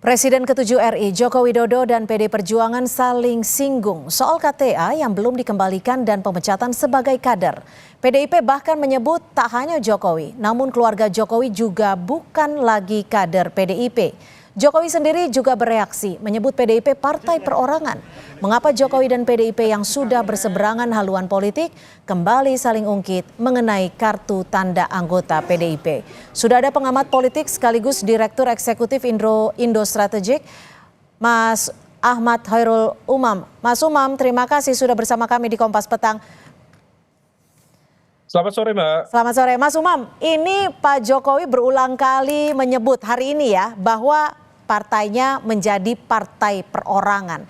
Presiden ke-7 RI Joko Widodo dan PD Perjuangan saling singgung soal KTA yang belum dikembalikan dan pemecatan sebagai kader. PDIP bahkan menyebut tak hanya Jokowi, namun keluarga Jokowi juga bukan lagi kader PDIP. Jokowi sendiri juga bereaksi, menyebut PDIP partai perorangan. Mengapa Jokowi dan PDIP yang sudah berseberangan haluan politik kembali saling ungkit mengenai kartu tanda anggota PDIP? Sudah ada pengamat politik sekaligus Direktur Eksekutif Indo Strategik, Mas Ahmad Khairul Umam. Mas Umam, terima kasih sudah bersama kami di Kompas Petang. Selamat sore, Mbak. Selamat sore, Mas Umam. Ini Pak Jokowi berulang kali menyebut hari ini ya bahwa partainya menjadi partai perorangan.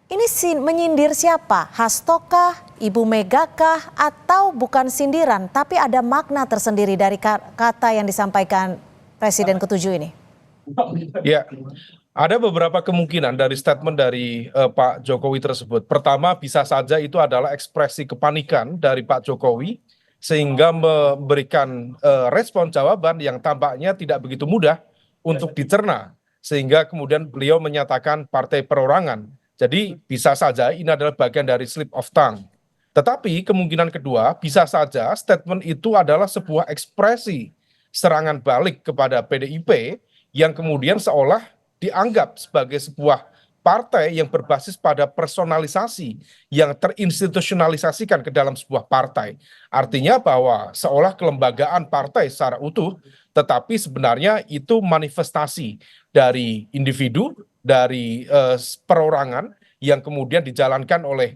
Ini menyindir siapa? Hasto kah, Ibu Mega kah, atau bukan sindiran tapi ada makna tersendiri dari kata yang disampaikan Presiden ke-7 ini? Ya, ada beberapa kemungkinan dari statement dari Pak Jokowi tersebut. Pertama, bisa saja itu adalah ekspresi kepanikan dari Pak Jokowi sehingga memberikan respon jawaban yang tampaknya tidak begitu mudah untuk dicerna, sehingga kemudian beliau menyatakan partai perorangan. Jadi bisa saja ini adalah bagian dari slip of tongue. Tetapi kemungkinan kedua, bisa saja statement itu adalah sebuah ekspresi serangan balik kepada PDIP yang kemudian seolah dianggap sebagai sebuah partai yang berbasis pada personalisasi yang terinstitusionalisasikan ke dalam sebuah partai. Artinya bahwa seolah kelembagaan partai secara utuh, tetapi sebenarnya itu manifestasi dari individu, dari perorangan yang kemudian dijalankan oleh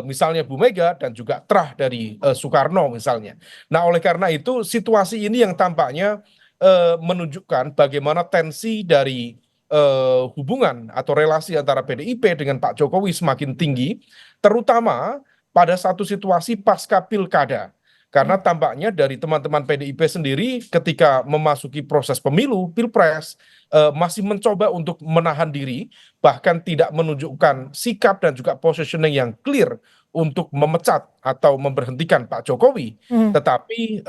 misalnya Bu Mega dan juga terah dari Soekarno misalnya. Nah, oleh karena itu situasi ini yang tampaknya menunjukkan bagaimana tensi dari hubungan atau relasi antara PDIP dengan Pak Jokowi semakin tinggi, terutama pada satu situasi pasca pilkada. Karena tampaknya dari teman-teman PDIP sendiri ketika memasuki proses pemilu, pilpres, masih mencoba untuk menahan diri, bahkan tidak menunjukkan sikap dan juga positioning yang clear untuk memecat atau memberhentikan Pak Jokowi. Tetapi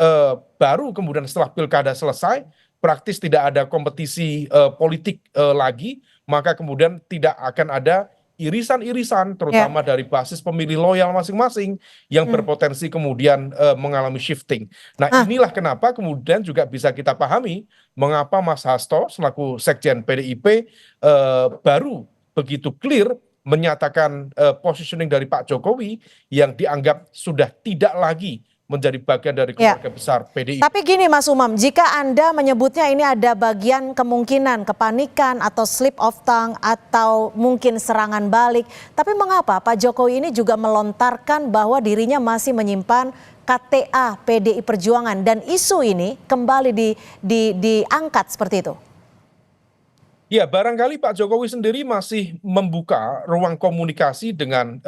baru kemudian setelah pilkada selesai, praktis tidak ada kompetisi politik lagi, maka kemudian tidak akan ada irisan-irisan terutama dari basis pemilih loyal masing-masing yang berpotensi kemudian mengalami shifting. Nah, inilah kenapa kemudian juga bisa kita pahami mengapa Mas Hasto selaku Sekjen PDIP baru begitu clear menyatakan positioning dari Pak Jokowi yang dianggap sudah tidak lagi menjadi bagian dari keluarga besar PDIP. Tapi gini Mas Umam, jika Anda menyebutnya ini ada bagian kemungkinan kepanikan atau slip of tongue atau mungkin serangan balik, tapi mengapa Pak Jokowi ini juga melontarkan bahwa dirinya masih menyimpan KTA PDI Perjuangan dan isu ini kembali diangkat seperti itu? Ya, barangkali Pak Jokowi sendiri masih membuka ruang komunikasi dengan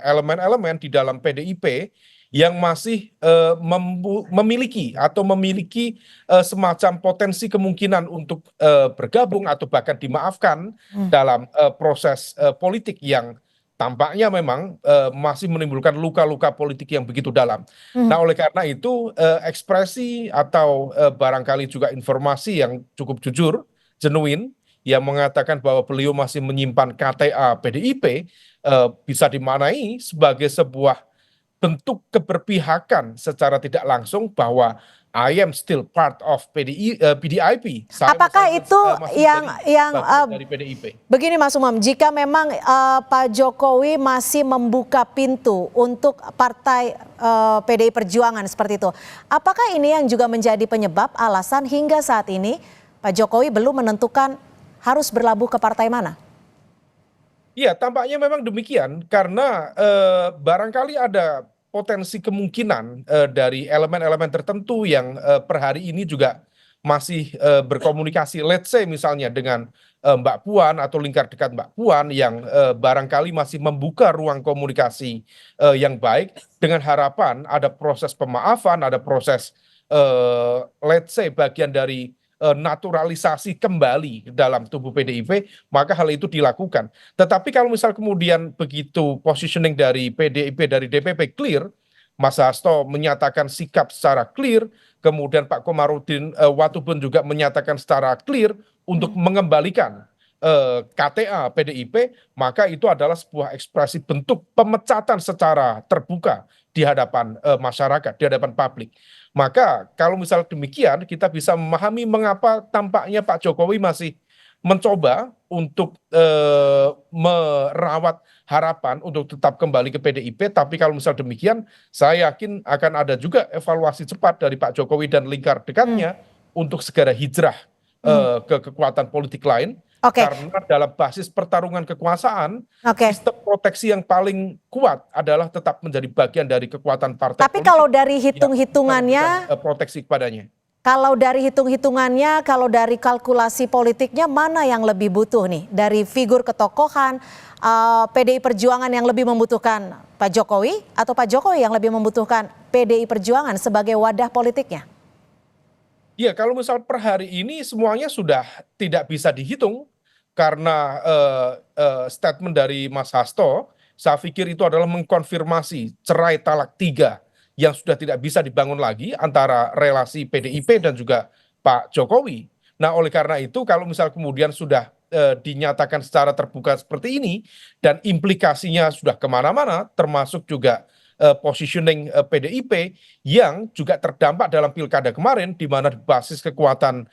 elemen-elemen di dalam PDIP yang masih memiliki semacam potensi kemungkinan untuk bergabung atau bahkan dimaafkan dalam proses politik yang tampaknya memang masih menimbulkan luka-luka politik yang begitu dalam. Nah, oleh karena itu ekspresi atau barangkali juga informasi yang cukup jujur, genuine, yang mengatakan bahwa beliau masih menyimpan KTA PDIP bisa dimaknai sebagai sebuah bentuk keberpihakan secara tidak langsung bahwa I am still part of PDIP. Apakah itu yang dari PDIP? Begini Mas Umam, jika memang Pak Jokowi masih membuka pintu untuk partai PDI Perjuangan seperti itu, apakah ini yang juga menjadi penyebab alasan hingga saat ini Pak Jokowi belum menentukan harus berlabuh ke partai mana? Iya, tampaknya memang demikian karena barangkali ada potensi kemungkinan dari elemen-elemen tertentu yang per hari ini juga masih berkomunikasi, let's say misalnya dengan Mbak Puan atau lingkar dekat Mbak Puan yang barangkali masih membuka ruang komunikasi yang baik dengan harapan ada proses pemaafan, ada proses let's say bagian dari naturalisasi kembali dalam tubuh PDIP, maka hal itu dilakukan. Tetapi kalau misal kemudian begitu positioning dari PDIP, dari DPP clear, Mas Hasto menyatakan sikap secara clear, kemudian Pak Komarudin Watubun juga menyatakan secara clear untuk mengembalikan KTA PDIP, maka itu adalah sebuah ekspresi bentuk pemecatan secara terbuka di hadapan masyarakat, di hadapan publik. Maka kalau misal demikian, kita bisa memahami mengapa tampaknya Pak Jokowi masih mencoba untuk merawat harapan untuk tetap kembali ke PDIP. Tapi kalau misal demikian, saya yakin akan ada juga evaluasi cepat dari Pak Jokowi dan lingkar dekatnya untuk segera hijrah ke kekuatan politik lain. Oke. Karena dalam basis pertarungan kekuasaan, Oke. sistem proteksi yang paling kuat adalah tetap menjadi bagian dari kekuatan partai Tapi politik kalau dari yang hitung-hitungannya, memberikan, proteksi kepadanya. kalau dari kalkulasi politiknya, mana yang lebih butuh nih? Dari figur ketokohan, PDI Perjuangan yang lebih membutuhkan Pak Jokowi, atau Pak Jokowi yang lebih membutuhkan PDI Perjuangan sebagai wadah politiknya? Ya, kalau misal per hari ini semuanya sudah tidak bisa dihitung karena statement dari Mas Hasto, saya pikir itu adalah mengkonfirmasi cerai talak 3 yang sudah tidak bisa dibangun lagi antara relasi PDIP dan juga Pak Jokowi. Nah, oleh karena itu kalau misal kemudian sudah dinyatakan secara terbuka seperti ini dan implikasinya sudah kemana-mana, termasuk juga positioning PDIP yang juga terdampak dalam pilkada kemarin, di mana basis kekuatan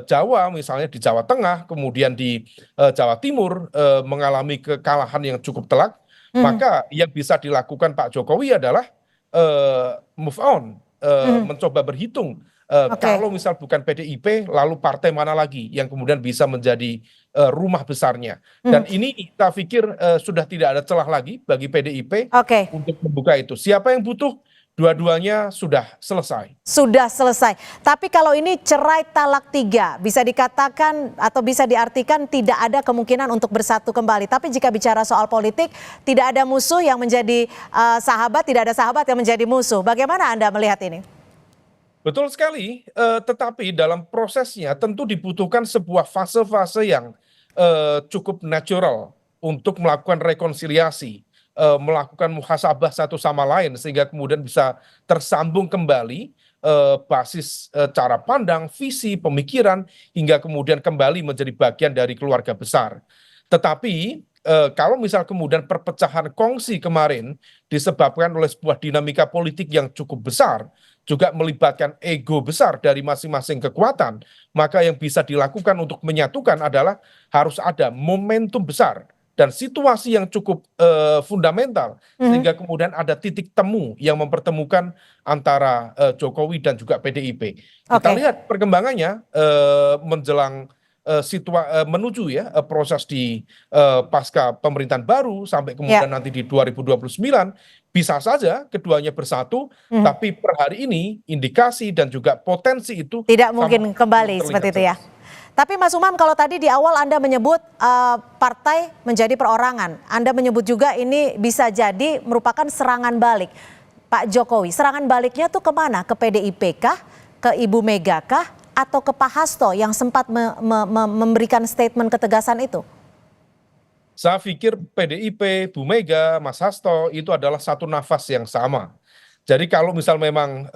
Jawa, misalnya di Jawa Tengah, kemudian di Jawa Timur mengalami kekalahan yang cukup telak, maka yang bisa dilakukan Pak Jokowi adalah move on, mencoba berhitung. Kalau misal bukan PDIP, lalu partai mana lagi yang kemudian bisa menjadi rumah besarnya. Dan ini saya pikir sudah tidak ada celah lagi bagi PDIP untuk membuka itu. Siapa yang butuh? Dua-duanya sudah selesai. Sudah selesai. Tapi kalau ini cerai talak 3, bisa dikatakan atau bisa diartikan tidak ada kemungkinan untuk bersatu kembali. Tapi jika bicara soal politik, tidak ada musuh yang menjadi sahabat, tidak ada sahabat yang menjadi musuh. Bagaimana Anda melihat ini? Betul sekali, tetapi dalam prosesnya tentu dibutuhkan sebuah fase-fase yang cukup natural untuk melakukan rekonsiliasi, melakukan muhasabah satu sama lain sehingga kemudian bisa tersambung kembali basis cara pandang, visi, pemikiran hingga kemudian kembali menjadi bagian dari keluarga besar. Tetapi kalau misal kemudian perpecahan kongsi kemarin disebabkan oleh sebuah dinamika politik yang cukup besar, juga melibatkan ego besar dari masing-masing kekuatan, maka yang bisa dilakukan untuk menyatukan adalah harus ada momentum besar dan situasi yang cukup fundamental sehingga kemudian ada titik temu yang mempertemukan antara Jokowi dan juga PDIP. Kita lihat perkembangannya menjelang menuju ya proses di pasca pemerintahan baru sampai kemudian nanti di 2029 bisa saja keduanya bersatu, tapi per hari ini indikasi dan juga potensi itu tidak mungkin kembali seperti itu ya. Tapi Mas Umam, kalau tadi di awal Anda menyebut partai menjadi perorangan, Anda menyebut juga ini bisa jadi merupakan serangan balik Pak Jokowi. Serangan baliknya tuh kemana? Ke PDIP kah? Ke Ibu Mega kah? Atau ke Pak Hasto yang sempat memberikan statement ketegasan itu? Saya pikir PDIP, Bu Mega, Mas Hasto itu adalah satu nafas yang sama. Jadi kalau misal memang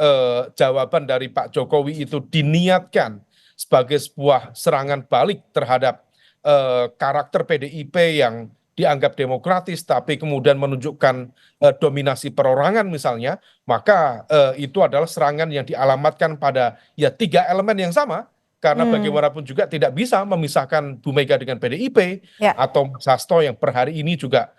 jawaban dari Pak Jokowi itu diniatkan sebagai sebuah serangan balik terhadap karakter PDIP yang dianggap demokratis tapi kemudian menunjukkan dominasi perorangan misalnya, maka itu adalah serangan yang dialamatkan pada ya 3 elemen yang sama. Karena bagaimanapun juga tidak bisa memisahkan Bu Mega dengan PDIP atau Mas Hasto yang per hari ini juga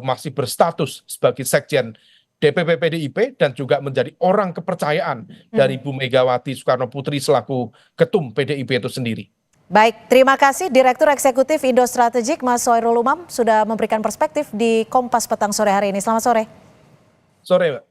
masih berstatus sebagai sekjen DPP PDIP dan juga menjadi orang kepercayaan dari Bu Megawati Soekarno Putri selaku ketum PDIP itu sendiri. Baik, terima kasih Direktur Eksekutif Indo Strategik Mas Hoirul Umam sudah memberikan perspektif di Kompas Petang sore hari ini. Selamat sore. Sore, Mbak.